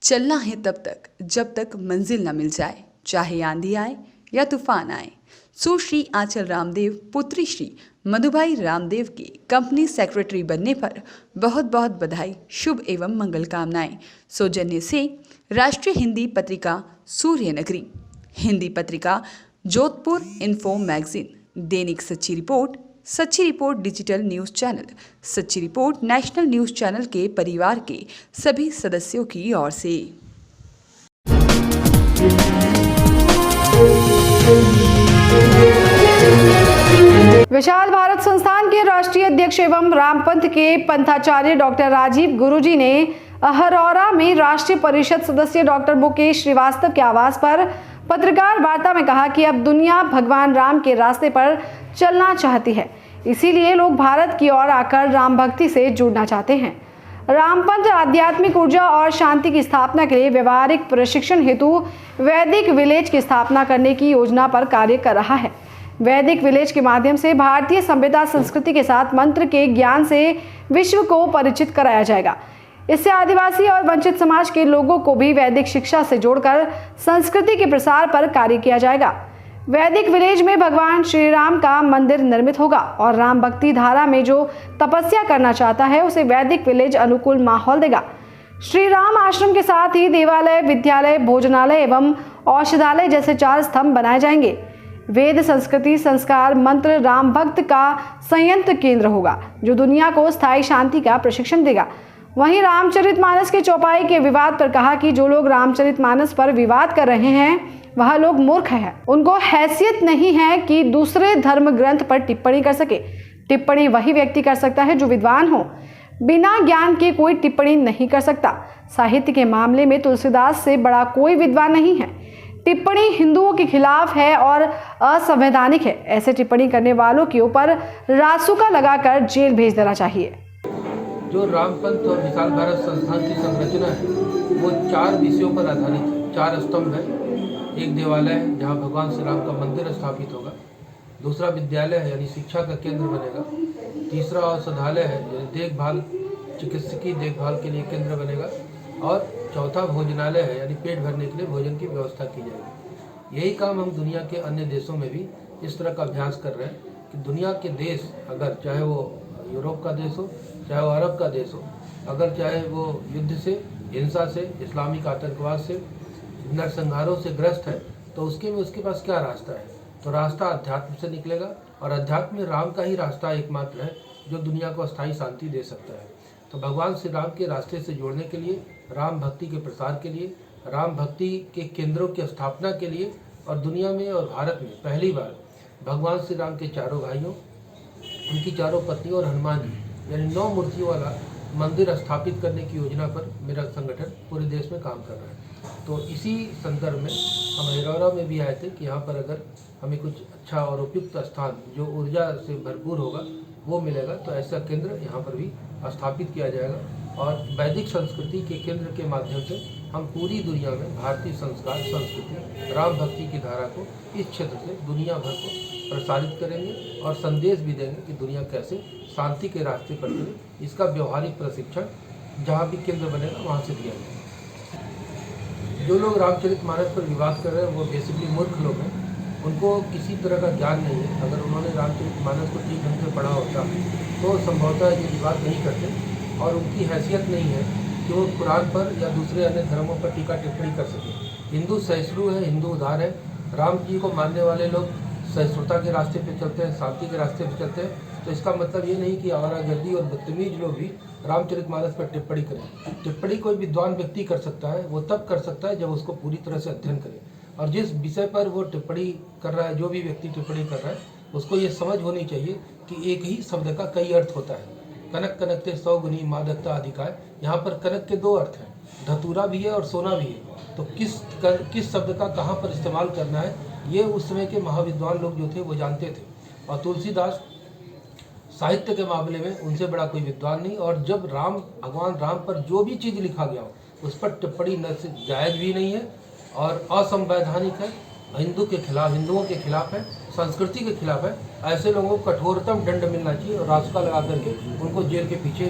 चलना है तब तक जब तक मंजिल न मिल जाए, चाहे आंधी आए या तूफान आए। सुश्री आंचल रामदेव पुत्री श्री मधुबाई रामदेव की कंपनी सेक्रेटरी बनने पर बहुत बहुत बधाई, शुभ एवं मंगल कामनाएं। सौजन्य से राष्ट्रीय हिंदी पत्रिका सूर्य नगरी, हिंदी पत्रिका जोधपुर इन्फो मैगजीन, दैनिक सच्ची रिपोर्ट डिजिटल न्यूज़ चैनल, सच्ची रिपोर्ट नेशनल न्यूज़ चैनल के परिवार के सभी सदस्यों की ओर से। विशाल भारत संस्थान के राष्ट्रीय अध्यक्ष एवं रामपंथ के पंथाचार्य डॉक्टर राजीव गुरुजी ने अहरौरा में राष्ट्रीय परिषद सदस्य डॉक्टर मुकेश श्रीवास्तव के आवास पर पत्रकार वार्ता में कहा कि अब दुनिया भगवान राम के रास्ते पर चलना चाहती है, इसीलिए लोग भारत की ओर आकर राम भक्ति से जुड़ना चाहते हैं। रामपंथ आध्यात्मिक ऊर्जा और शांति की स्थापना के लिए व्यवहारिक प्रशिक्षण हेतु वैदिक विलेज की स्थापना करने की योजना पर कार्य कर रहा है। वैदिक विलेज के माध्यम से भारतीय सभ्यता संस्कृति के साथ मंत्र के ज्ञान से विश्व को परिचित कराया जाएगा। इससे आदिवासी और वंचित समाज के लोगों को भी वैदिक शिक्षा से जोड़कर संस्कृति के प्रसार पर कार्य किया जाएगा। वैदिक विलेज में भगवान श्री राम का मंदिर निर्मित होगा और राम भक्ति धारा में जो तपस्या करना चाहता है उसे वैदिक विलेज अनुकूल माहौल देगा। श्री राम आश्रम के साथ ही देवालय, विद्यालय, भोजनालय एवं औषधालय जैसे 4 स्तंभ बनाए जाएंगे। वेद, संस्कृति, संस्कार, मंत्र राम भक्त का संयंत्र केंद्र होगा जो दुनिया को स्थायी शांति का प्रशिक्षण देगा। वहीं रामचरितमानस के चौपाई के विवाद पर कहा कि जो लोग रामचरितमानस पर विवाद कर रहे हैं वह लोग मूर्ख हैं। उनको हैसियत नहीं है कि दूसरे धर्म ग्रंथ पर टिप्पणी कर सके। टिप्पणी वही व्यक्ति कर सकता है जो विद्वान हो, बिना ज्ञान के कोई टिप्पणी नहीं कर सकता। साहित्य के मामले में तुलसीदास से बड़ा कोई विद्वान नहीं है। टिप्पणी हिंदुओं के खिलाफ है और असंवैधानिक है। ऐसे टिप्पणी करने वालों के ऊपर रासुका लगाकर जेल भेज देना चाहिए। जो रामपंथ और विशाल भारत संस्थान की संरचना है वो 4 विषयों पर आधारित है। 4 स्तंभ है। एक देवालय है जहाँ भगवान श्री राम का मंदिर स्थापित होगा। दूसरा विद्यालय है यानी शिक्षा का केंद्र बनेगा। तीसरा औषधालय है यानी देखभाल, चिकित्सकीय देखभाल के लिए केंद्र बनेगा। और चौथा भोजनालय है यानी पेट भरने के लिए भोजन की व्यवस्था की जाएगी। यही काम हम दुनिया के अन्य देशों में भी इस तरह का अभ्यास कर रहे हैं कि दुनिया के देश, अगर चाहे वो यूरोप का देश हो, चाहे वो अरब का देश हो, अगर चाहे वो युद्ध से, हिंसा से, इस्लामिक आतंकवाद से, नरसंहारों से ग्रस्त है, तो उसके पास क्या रास्ता है? तो रास्ता अध्यात्म से निकलेगा और अध्यात्म में राम का ही रास्ता एकमात्र है जो दुनिया को अस्थायी शांति दे सकता है। तो भगवान श्री राम के रास्ते से जोड़ने के लिए, राम भक्ति के प्रसार के लिए, राम भक्ति के केंद्रों की स्थापना के लिए और दुनिया में और भारत में पहली बार भगवान श्री राम के 4 भाइयों, उनकी 4 पत्नियों और हनुमान जी यानी 9 मूर्तियों वाला मंदिर स्थापित करने की योजना पर मेरा संगठन पूरे देश में काम कर रहा है। तो इसी संदर्भ में हम अहरौरा में भी आए थे कि यहाँ पर अगर हमें कुछ अच्छा और उपयुक्त स्थान जो ऊर्जा से भरपूर होगा वो मिलेगा तो ऐसा केंद्र यहाँ पर भी स्थापित किया जाएगा। और वैदिक संस्कृति के केंद्र के माध्यम से हम पूरी दुनिया में भारतीय संस्कार, संस्कृति, राम भक्ति की धारा को इस क्षेत्र से दुनिया भर को प्रसारित करेंगे और संदेश भी देंगे कि दुनिया कैसे शांति के रास्ते पर चले। इसका व्यवहारिक प्रशिक्षण जहाँ भी केंद्र बनेगा वहाँ से दिया जाएगा। जो लोग रामचरितमानस पर विवाद कर रहे हैं वो बेसिकली मूर्ख लोग हैं। उनको किसी तरह का ज्ञान नहीं है। अगर उन्होंने रामचरितमानस को ठीक ढंग से पढ़ा होता तो संभवतः ये विवाद नहीं करते और उनकी हैसियत नहीं है कि वो कुरान पर या दूसरे अन्य धर्मों पर टीका टिप्पणी कर सके। हिंदू सहिष्णु है, हिंदू उदार है। राम जी को मानने वाले लोग सहिष्णुता के रास्ते पे चलते हैं, शांति के रास्ते पे चलते हैं। तो इसका मतलब ये नहीं कि आवारागर्दी और बदतमीज लोग भी रामचरितमानस पर टिप्पणी करें। टिप्पणी कोई विद्वान व्यक्ति कर सकता है, वो तब कर सकता है जब उसको पूरी तरह से अध्ययन करे। और जिस विषय पर वो टिप्पणी कर रहा है, जो भी व्यक्ति टिप्पणी कर रहा है, उसको ये समझ होनी चाहिए कि एक ही शब्द का कई अर्थ होता है। कनक कनकते 100 गुनी मादकता अधिकाय, यहाँ पर कनक के 2 अर्थ हैं, धतूरा भी है और सोना भी है। तो किस शब्द का कहाँ पर इस्तेमाल करना है ये उस समय के महाविद्वान लोग जो थे वो जानते थे। और तुलसीदास साहित्य के मामले में उनसे बड़ा कोई विद्वान नहीं। और जब भगवान राम पर जो भी चीज़ लिखा गया हो उस पर टिप्पणी न से जायज़ भी नहीं है और असंवैधानिक है, हिंदुओं के खिलाफ है, संस्कृति के खिलाफ है। ऐसे लोगों को कठोरतम दंड मिलना चाहिए और रासुका लगा करके उनको जेल के पीछे